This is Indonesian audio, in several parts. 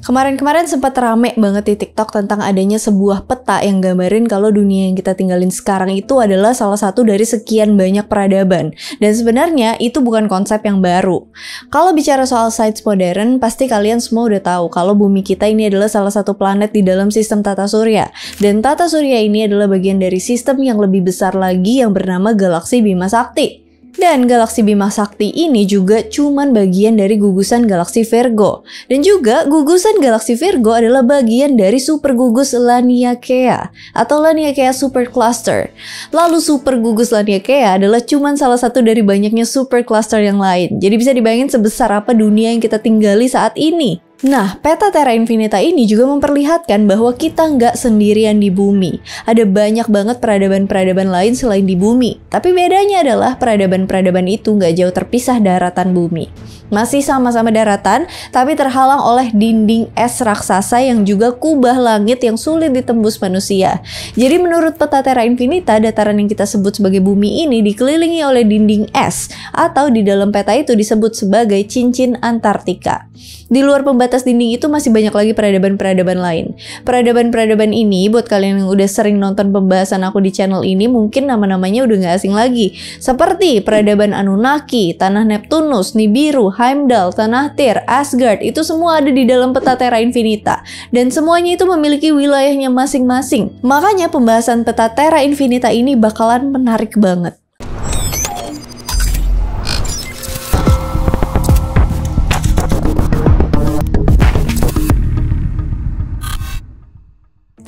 Kemarin-kemarin sempat rame banget di TikTok tentang adanya sebuah peta yang gambarin kalau dunia yang kita tinggalin sekarang itu adalah salah satu dari sekian banyak peradaban. Dan sebenarnya itu bukan konsep yang baru. Kalau bicara soal sains modern, pasti kalian semua udah tahu kalau bumi kita ini adalah salah satu planet di dalam sistem tata surya. Dan tata surya ini adalah bagian dari sistem yang lebih besar lagi yang bernama galaksi Bima Sakti. Dan galaksi Bima Sakti ini juga cuman bagian dari gugusan galaksi Virgo. Dan juga gugusan galaksi Virgo adalah bagian dari supergugus Laniakea atau Laniakea Supercluster. Lalu supergugus Laniakea adalah cuman salah satu dari banyaknya supercluster yang lain. Jadi bisa dibayangin sebesar apa dunia yang kita tinggali saat ini. Nah, peta Terra Infinita ini juga memperlihatkan bahwa kita nggak sendirian di bumi. Ada banyak banget peradaban-peradaban lain selain di bumi. Tapi bedanya adalah peradaban-peradaban itu nggak jauh terpisah daratan bumi. Masih sama-sama daratan, tapi terhalang oleh dinding es raksasa yang juga kubah langit yang sulit ditembus manusia. Jadi menurut peta Terra Infinita, dataran yang kita sebut sebagai bumi ini dikelilingi oleh dinding es, atau di dalam peta itu disebut sebagai cincin Antartika. Di luar pembatas dinding itu masih banyak lagi peradaban-peradaban lain. Peradaban-peradaban ini, buat kalian yang udah sering nonton pembahasan aku di channel ini, mungkin nama-namanya udah gak asing lagi. Seperti peradaban Anunnaki, tanah Neptunus, Nibiru, Heimdall, tanah Tyr, Asgard, itu semua ada di dalam peta Terra Infinita. Dan semuanya itu memiliki wilayahnya masing-masing. Makanya pembahasan peta Terra Infinita ini bakalan menarik banget.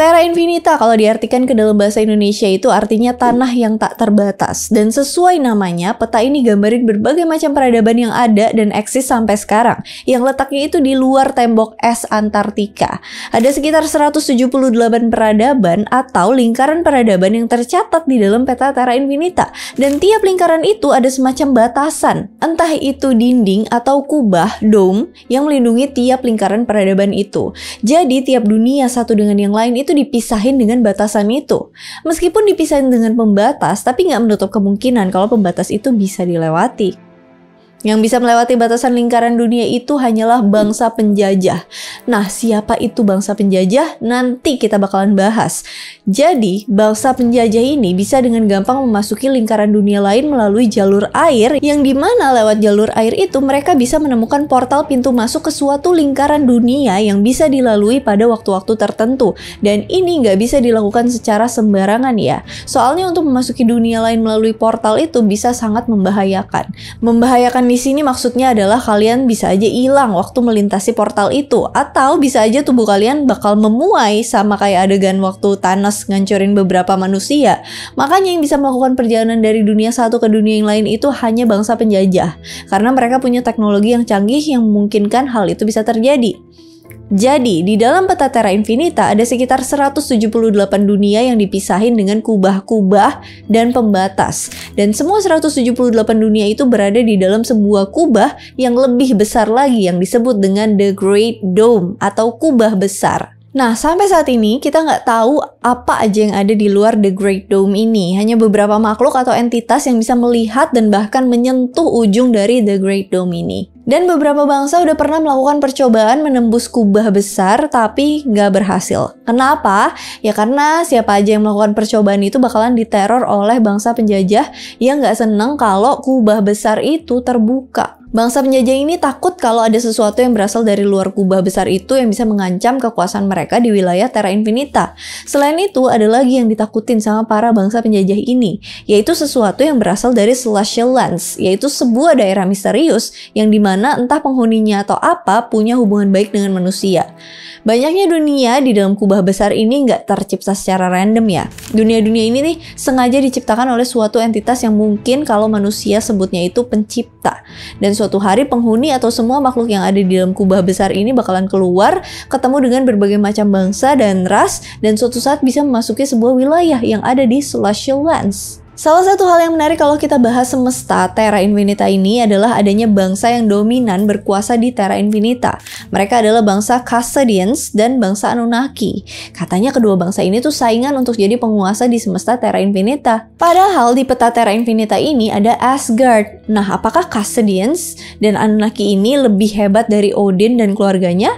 Terra Infinita kalau diartikan ke dalam bahasa Indonesia itu artinya tanah yang tak terbatas. Dan sesuai namanya, peta ini gambarin berbagai macam peradaban yang ada dan eksis sampai sekarang. Yang letaknya itu di luar tembok es Antartika. Ada sekitar 178 peradaban atau lingkaran peradaban yang tercatat di dalam peta Terra Infinita. Dan tiap lingkaran itu ada semacam batasan. Entah itu dinding atau kubah, dome, yang melindungi tiap lingkaran peradaban itu. Jadi tiap dunia satu dengan yang lain itu dipisahin dengan batasan itu. Meskipun dipisahin dengan pembatas, tapi nggak menutup kemungkinan kalau pembatas itu bisa dilewati. Yang bisa melewati batasan lingkaran dunia itu hanyalah bangsa penjajah. Nah, siapa itu bangsa penjajah? Nanti kita bakalan bahas. Jadi, bangsa penjajah ini bisa dengan gampang memasuki lingkaran dunia lain melalui jalur air, yang dimana lewat jalur air itu mereka bisa menemukan portal pintu masuk ke suatu lingkaran dunia yang bisa dilalui pada waktu-waktu tertentu. Dan ini nggak bisa dilakukan secara sembarangan ya. Soalnya untuk memasuki dunia lain melalui portal itu bisa sangat membahayakan. Membahayakan di sini maksudnya adalah kalian bisa aja hilang waktu melintasi portal itu, atau bisa aja tubuh kalian bakal memuai sama kayak adegan waktu Thanos ngancurin beberapa manusia. Makanya yang bisa melakukan perjalanan dari dunia satu ke dunia yang lain itu hanya bangsa penjajah, karena mereka punya teknologi yang canggih yang memungkinkan hal itu bisa terjadi. Jadi, di dalam peta Terra Infinita ada sekitar 178 dunia yang dipisahin dengan kubah-kubah dan pembatas. Dan semua 178 dunia itu berada di dalam sebuah kubah yang lebih besar lagi yang disebut dengan The Great Dome atau kubah besar. Nah, sampai saat ini kita nggak tahu apa aja yang ada di luar The Great Dome ini. Hanya beberapa makhluk atau entitas yang bisa melihat dan bahkan menyentuh ujung dari The Great Dome ini. Dan beberapa bangsa udah pernah melakukan percobaan menembus kubah besar tapi nggak berhasil. Kenapa? Ya karena siapa aja yang melakukan percobaan itu bakalan diteror oleh bangsa penjajah yang nggak seneng kalau kubah besar itu terbuka. Bangsa penjajah ini takut kalau ada sesuatu yang berasal dari luar kubah besar itu yang bisa mengancam kekuasaan mereka di wilayah Terra Infinita. Selain itu, ada lagi yang ditakutin sama para bangsa penjajah ini, yaitu sesuatu yang berasal dari Celestial Lands, yaitu sebuah daerah misterius yang dimana entah penghuninya atau apa punya hubungan baik dengan manusia. Banyaknya dunia di dalam kubah besar ini nggak tercipta secara random ya. Dunia-dunia ini nih sengaja diciptakan oleh suatu entitas yang mungkin kalau manusia sebutnya itu pencipta. Dan suatu hari penghuni atau semua makhluk yang ada di dalam kubah besar ini bakalan keluar, ketemu dengan berbagai macam bangsa dan ras, dan suatu saat bisa memasuki sebuah wilayah yang ada di Celestial Lands. Salah satu hal yang menarik kalau kita bahas semesta Terra Infinita ini adalah adanya bangsa yang dominan berkuasa di Terra Infinita. Mereka adalah bangsa Kasadians dan bangsa Anunnaki. Katanya kedua bangsa ini tuh saingan untuk jadi penguasa di semesta Terra Infinita. Padahal di peta Terra Infinita ini ada Asgard. Nah, apakah Kasadians dan Anunnaki ini lebih hebat dari Odin dan keluarganya?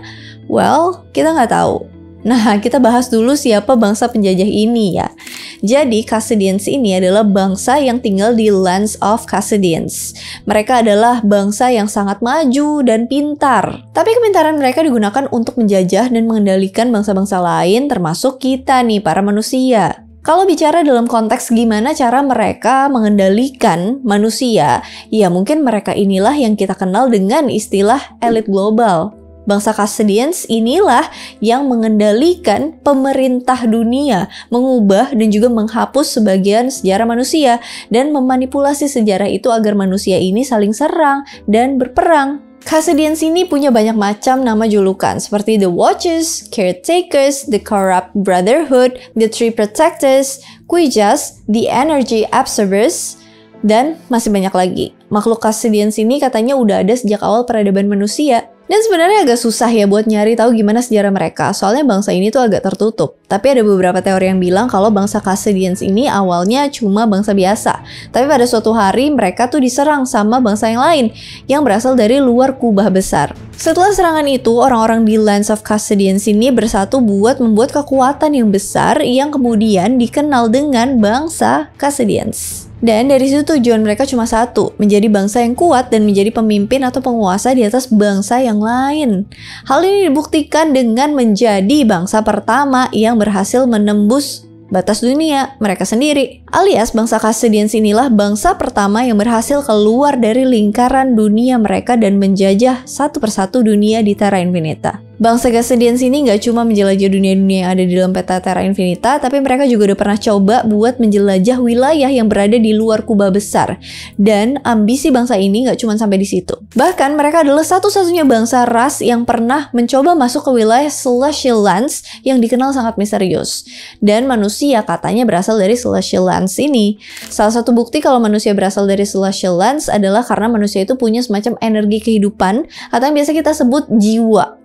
Well, kita nggak tahu. Nah, kita bahas dulu siapa bangsa penjajah ini ya. Jadi, Kassedians ini adalah bangsa yang tinggal di Lands of Kassedians. Mereka adalah bangsa yang sangat maju dan pintar. Tapi kepintaran mereka digunakan untuk menjajah dan mengendalikan bangsa-bangsa lain, termasuk kita nih, para manusia. Kalau bicara dalam konteks gimana cara mereka mengendalikan manusia, ya mungkin mereka inilah yang kita kenal dengan istilah elit global. Bangsa Kassedians inilah yang mengendalikan pemerintah dunia, mengubah dan juga menghapus sebagian sejarah manusia, dan memanipulasi sejarah itu agar manusia ini saling serang dan berperang. Kassedians ini punya banyak macam nama julukan seperti The Watchers, Caretakers, The Corrupt Brotherhood, The Tree Protectors, Quijas, The Energy Absorbers, dan masih banyak lagi. Makhluk Kassedians ini katanya udah ada sejak awal peradaban manusia. Dan sebenarnya agak susah ya buat nyari tahu gimana sejarah mereka, soalnya bangsa ini tuh agak tertutup. Tapi ada beberapa teori yang bilang kalau bangsa Kassedians ini awalnya cuma bangsa biasa. Tapi pada suatu hari mereka tuh diserang sama bangsa yang lain yang berasal dari luar kubah besar. Setelah serangan itu, orang-orang di Lands of Kassedians ini bersatu buat membuat kekuatan yang besar yang kemudian dikenal dengan bangsa Kassedians. Dan dari situ tujuan mereka cuma satu, menjadi bangsa yang kuat dan menjadi pemimpin atau penguasa di atas bangsa yang lain. Hal ini dibuktikan dengan menjadi bangsa pertama yang berhasil menembus batas dunia mereka sendiri. Alias bangsa Kassedians inilah bangsa pertama yang berhasil keluar dari lingkaran dunia mereka dan menjajah satu persatu dunia di Terra Infinita. Bangsa Kassedians ini nggak cuma menjelajah dunia-dunia yang ada di dalam peta Terra Infinita, tapi mereka juga udah pernah coba buat menjelajah wilayah yang berada di luar kubah besar. Dan ambisi bangsa ini nggak cuma sampai di situ. Bahkan mereka adalah satu-satunya bangsa ras yang pernah mencoba masuk ke wilayah Celestial Lands yang dikenal sangat misterius. Dan manusia katanya berasal dari Celestial Lands ini. Salah satu bukti kalau manusia berasal dari Celestial Lands adalah karena manusia itu punya semacam energi kehidupan atau yang biasa kita sebut jiwa.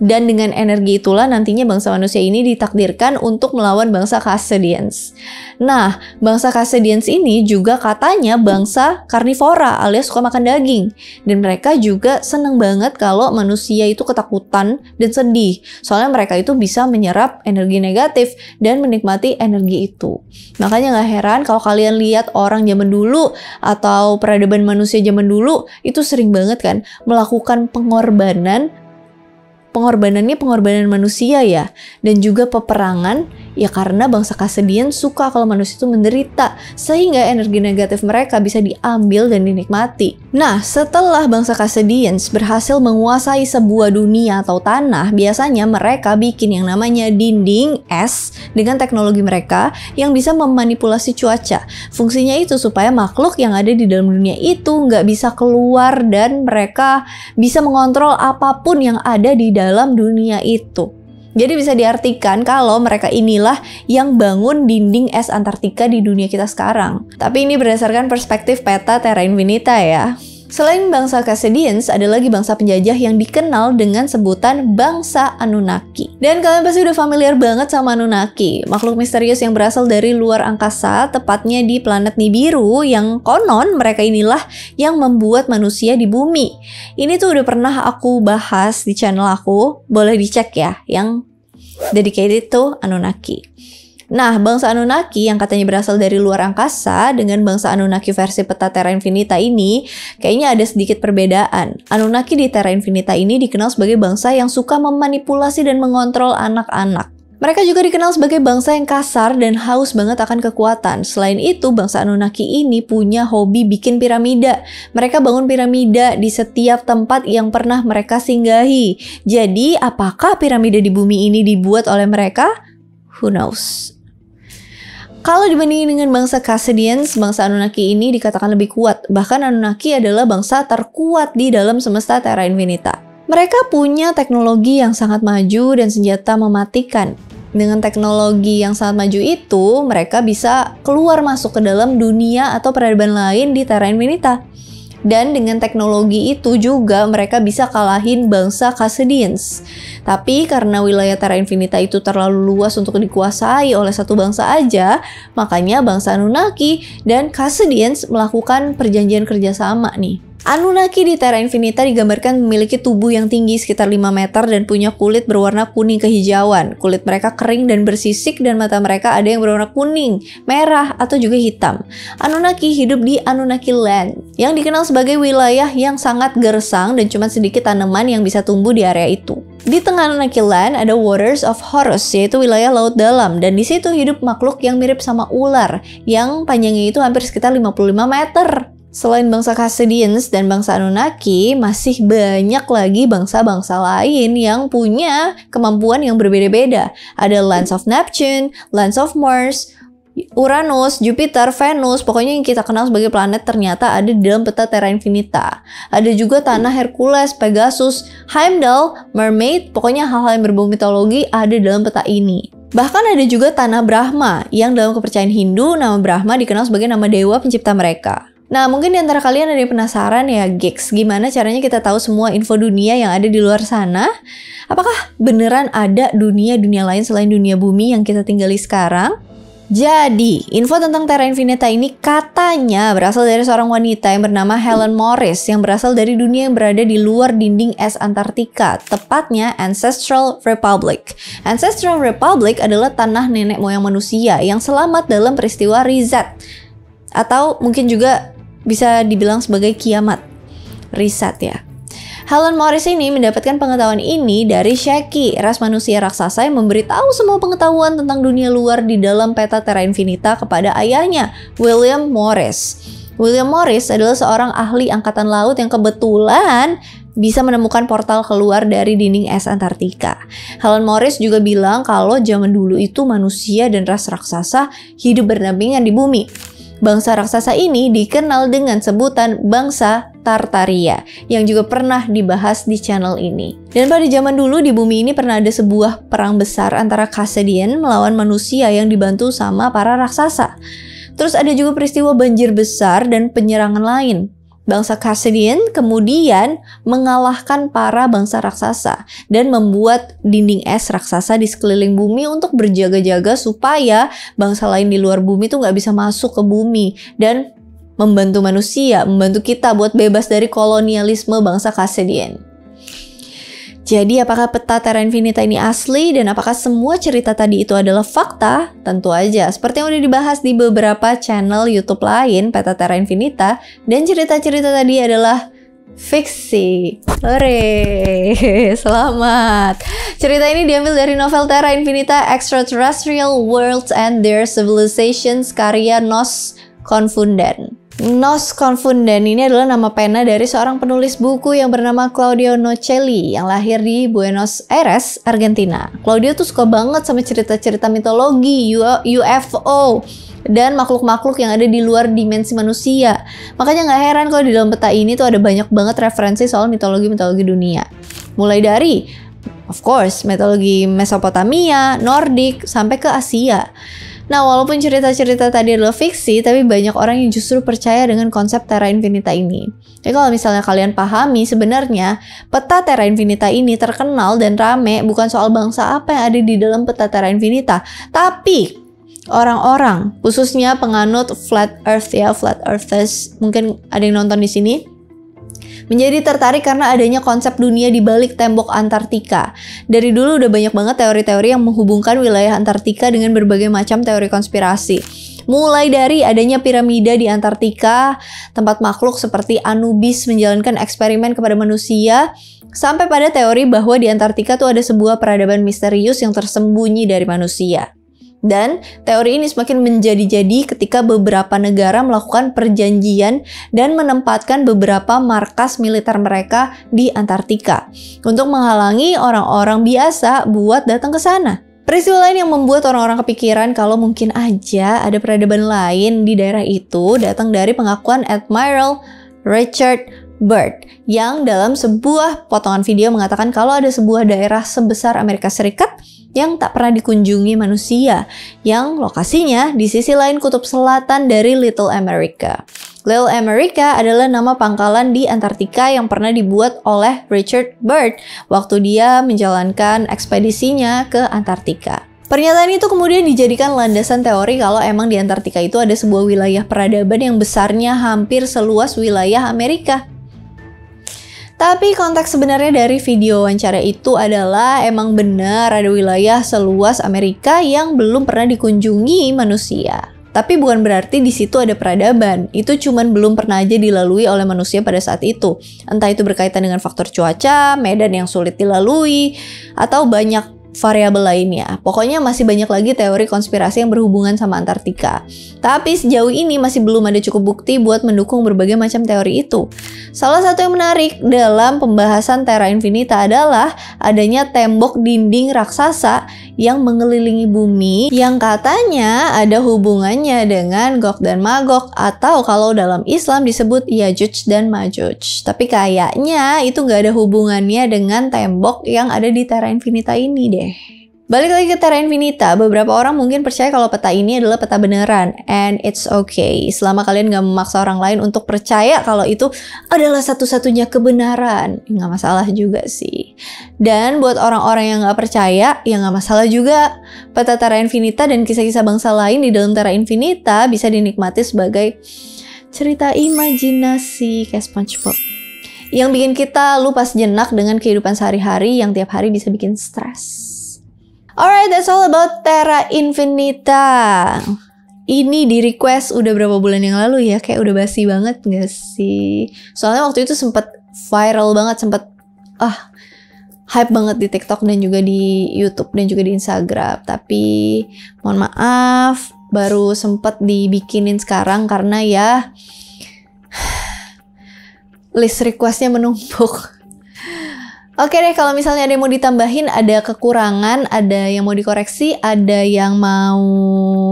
Dan dengan energi itulah nantinya bangsa manusia ini ditakdirkan untuk melawan bangsa Kassedians. Nah, bangsa Kassedians ini juga katanya bangsa karnivora alias suka makan daging. Dan mereka juga seneng banget kalau manusia itu ketakutan dan sedih. Soalnya mereka itu bisa menyerap energi negatif dan menikmati energi itu. Makanya gak heran kalau kalian lihat orang zaman dulu atau peradaban manusia zaman dulu itu sering banget kan melakukan pengorbanan manusia ya, dan juga peperangan ya karena bangsa Kassedians suka kalau manusia itu menderita sehingga energi negatif mereka bisa diambil dan dinikmati. Nah, setelah bangsa Kassedians berhasil menguasai sebuah dunia atau tanah, biasanya mereka bikin yang namanya dinding es dengan teknologi mereka yang bisa memanipulasi cuaca. Fungsinya itu supaya makhluk yang ada di dalam dunia itu nggak bisa keluar dan mereka bisa mengontrol apapun yang ada di dalam dunia itu. Jadi bisa diartikan kalau mereka inilah yang bangun dinding es Antartika di dunia kita sekarang. Tapi ini berdasarkan perspektif peta Terra Infinita ya. Selain bangsa Kassedians, ada lagi bangsa penjajah yang dikenal dengan sebutan bangsa Anunnaki. Dan kalian pasti udah familiar banget sama Anunnaki, makhluk misterius yang berasal dari luar angkasa, tepatnya di planet Nibiru, yang konon mereka inilah yang membuat manusia di bumi. Ini tuh udah pernah aku bahas di channel aku, boleh dicek ya, yang dedicated to Anunnaki. Nah, bangsa Anunnaki yang katanya berasal dari luar angkasa dengan bangsa Anunnaki versi peta Terra Infinita ini kayaknya ada sedikit perbedaan. Anunnaki di Terra Infinita ini dikenal sebagai bangsa yang suka memanipulasi dan mengontrol anak-anak. Mereka juga dikenal sebagai bangsa yang kasar dan haus banget akan kekuatan. Selain itu, bangsa Anunnaki ini punya hobi bikin piramida. Mereka bangun piramida di setiap tempat yang pernah mereka singgahi. Jadi, apakah piramida di bumi ini dibuat oleh mereka? Who knows? Kalau dibandingin dengan bangsa Kassedians, bangsa Anunnaki ini dikatakan lebih kuat. Bahkan Anunnaki adalah bangsa terkuat di dalam semesta Terra Infinita. Mereka punya teknologi yang sangat maju dan senjata mematikan. Dengan teknologi yang sangat maju itu, mereka bisa keluar masuk ke dalam dunia atau peradaban lain di Terra Infinita. Dan dengan teknologi itu juga mereka bisa kalahin bangsa Kassedians. Tapi karena wilayah Terra Infinita itu terlalu luas untuk dikuasai oleh satu bangsa aja, makanya bangsa Anunnaki dan Kassedians melakukan perjanjian kerjasama nih. Anunnaki di Terra Infinita digambarkan memiliki tubuh yang tinggi sekitar 5 meter dan punya kulit berwarna kuning kehijauan. Kulit mereka kering dan bersisik dan mata mereka ada yang berwarna kuning, merah, atau juga hitam. Anunnaki hidup di Anunnaki Land, yang dikenal sebagai wilayah yang sangat gersang dan cuma sedikit tanaman yang bisa tumbuh di area itu. Di tengah Anunnaki Land ada Waters of Horus, yaitu wilayah laut dalam, dan di situ hidup makhluk yang mirip sama ular, yang panjangnya itu hampir sekitar 55 meter. Selain bangsa Kasedians dan bangsa Anunnaki, masih banyak lagi bangsa-bangsa lain yang punya kemampuan yang berbeda-beda. Ada Lands of Neptune, Lands of Mars, Uranus, Jupiter, Venus, pokoknya yang kita kenal sebagai planet ternyata ada di dalam peta Terra Infinita. Ada juga tanah Hercules, Pegasus, Heimdall, Mermaid, pokoknya hal-hal yang berbau mitologi ada dalam peta ini. Bahkan ada juga tanah Brahma, yang dalam kepercayaan Hindu, nama Brahma dikenal sebagai nama dewa pencipta mereka. Nah, mungkin di antara kalian ada yang penasaran ya, Geeks, gimana caranya kita tahu semua info dunia yang ada di luar sana? Apakah beneran ada dunia-dunia lain selain dunia bumi yang kita tinggali sekarang? Jadi, info tentang Terra Infinita ini katanya berasal dari seorang wanita yang bernama Helen Morris yang berasal dari dunia yang berada di luar dinding es Antartika, tepatnya Ancestral Republic. Ancestral Republic adalah tanah nenek moyang manusia yang selamat dalam peristiwa Reset, atau mungkin juga bisa dibilang sebagai kiamat. Reset ya. Helen Morris ini mendapatkan pengetahuan ini dari Sheki, ras manusia raksasa yang memberitahu semua pengetahuan tentang dunia luar di dalam peta Terra Infinita kepada ayahnya, William Morris. William Morris adalah seorang ahli angkatan laut yang kebetulan bisa menemukan portal keluar dari dinding es Antartika. Helen Morris juga bilang kalau zaman dulu itu manusia dan ras raksasa hidup berdampingan di bumi. Bangsa raksasa ini dikenal dengan sebutan bangsa Tartaria, yang juga pernah dibahas di channel ini. Dan pada zaman dulu di bumi ini pernah ada sebuah perang besar antara Kasedian melawan manusia yang dibantu sama para raksasa. Terus ada juga peristiwa banjir besar dan penyerangan lain. Bangsa Kasedian kemudian mengalahkan para bangsa raksasa dan membuat dinding es raksasa di sekeliling bumi untuk berjaga-jaga supaya bangsa lain di luar bumi tuh nggak bisa masuk ke bumi dan membantu manusia, membantu kita buat bebas dari kolonialisme bangsa Kasedian. Jadi apakah peta Terra Infinita ini asli dan apakah semua cerita tadi itu adalah fakta? Tentu aja, seperti yang udah dibahas di beberapa channel YouTube lain, peta Terra Infinita dan cerita-cerita tadi adalah fiksi. Hore, selamat. Cerita ini diambil dari novel Terra Infinita Extraterrestrial Worlds and Their Civilizations karya Nos Confunden. Nos Confunden ini adalah nama pena dari seorang penulis buku yang bernama Claudio Nocelli yang lahir di Buenos Aires, Argentina. Claudio tuh suka banget sama cerita-cerita mitologi, UFO, dan makhluk-makhluk yang ada di luar dimensi manusia. Makanya nggak heran kalau di dalam peta ini tuh ada banyak banget referensi soal mitologi-mitologi dunia. Mulai dari, of course, mitologi Mesopotamia, Nordik, sampai ke Asia. Nah, walaupun cerita-cerita tadi adalah fiksi, tapi banyak orang yang justru percaya dengan konsep Terra Infinita ini. Jadi kalau misalnya kalian pahami, sebenarnya peta Terra Infinita ini terkenal dan rame bukan soal bangsa apa yang ada di dalam peta Terra Infinita, tapi orang-orang, khususnya penganut Flat Earth ya, Flat Earthers, mungkin ada yang nonton di sini, menjadi tertarik karena adanya konsep dunia di balik tembok Antartika. Dari dulu udah banyak banget teori-teori yang menghubungkan wilayah Antartika dengan berbagai macam teori konspirasi. Mulai dari adanya piramida di Antartika, tempat makhluk seperti Anubis menjalankan eksperimen kepada manusia, sampai pada teori bahwa di Antartika tuh ada sebuah peradaban misterius yang tersembunyi dari manusia. Dan teori ini semakin menjadi-jadi ketika beberapa negara melakukan perjanjian dan menempatkan beberapa markas militer mereka di Antartika untuk menghalangi orang-orang biasa buat datang ke sana. Peristiwa lain yang membuat orang-orang kepikiran kalau mungkin aja ada peradaban lain di daerah itu datang dari pengakuan Admiral Richard Byrd yang dalam sebuah potongan video mengatakan kalau ada sebuah daerah sebesar Amerika Serikat yang tak pernah dikunjungi manusia, yang lokasinya di sisi lain kutub selatan dari Little America. Little America adalah nama pangkalan di Antartika yang pernah dibuat oleh Richard Byrd waktu dia menjalankan ekspedisinya ke Antartika. Pernyataan itu kemudian dijadikan landasan teori kalau emang di Antartika itu ada sebuah wilayah peradaban yang besarnya hampir seluas wilayah Amerika. Tapi konteks sebenarnya dari video wawancara itu adalah emang benar ada wilayah seluas Amerika yang belum pernah dikunjungi manusia. Tapi bukan berarti di situ ada peradaban. Itu cuman belum pernah aja dilalui oleh manusia pada saat itu. Entah itu berkaitan dengan faktor cuaca, medan yang sulit dilalui, atau banyak variabel lainnya. Pokoknya masih banyak lagi teori konspirasi yang berhubungan sama Antartika. Tapi sejauh ini masih belum ada cukup bukti buat mendukung berbagai macam teori itu. Salah satu yang menarik dalam pembahasan Terra Infinita adalah adanya tembok dinding raksasa yang mengelilingi bumi yang katanya ada hubungannya dengan Gog dan Magog, atau kalau dalam Islam disebut Yajuj dan Majuj. Tapi kayaknya itu nggak ada hubungannya dengan tembok yang ada di Terra Infinita ini deh. Balik lagi ke Terra Infinita, beberapa orang mungkin percaya kalau peta ini adalah peta beneran, and it's okay selama kalian gak memaksa orang lain untuk percaya kalau itu adalah satu-satunya kebenaran. Nggak masalah juga sih. Dan buat orang-orang yang gak percaya, ya gak masalah juga. Peta Terra Infinita dan kisah-kisah bangsa lain di dalam Terra Infinita bisa dinikmati sebagai cerita imajinasi kayak SpongeBob yang bikin kita lupa sejenak dengan kehidupan sehari-hari yang tiap hari bisa bikin stres. Alright, that's all about Terra Infinita. Ini di request udah berapa bulan yang lalu ya, kayak udah basi banget gak sih? Soalnya waktu itu sempet viral banget, sempet hype banget di TikTok dan juga di YouTube dan juga di Instagram. Tapi mohon maaf, baru sempet dibikinin sekarang karena ya list requestnya menumpuk. Oke deh, kalau misalnya ada yang mau ditambahin, ada kekurangan, ada yang mau dikoreksi, ada yang mau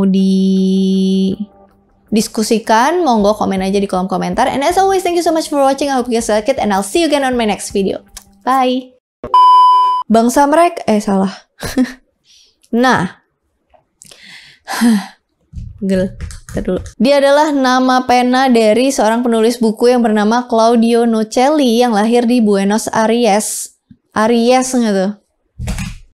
didiskusikan, monggo komen aja di kolom komentar. And as always, thank you so much for watching. I hope you guys like it, and I'll see you again on my next video. Bye! Bangsa mereka, salah. Nah. Dulu. Dia adalah nama pena dari seorang penulis buku yang bernama Claudio Nocelli yang lahir di Buenos Aires. Aries nggak tuh?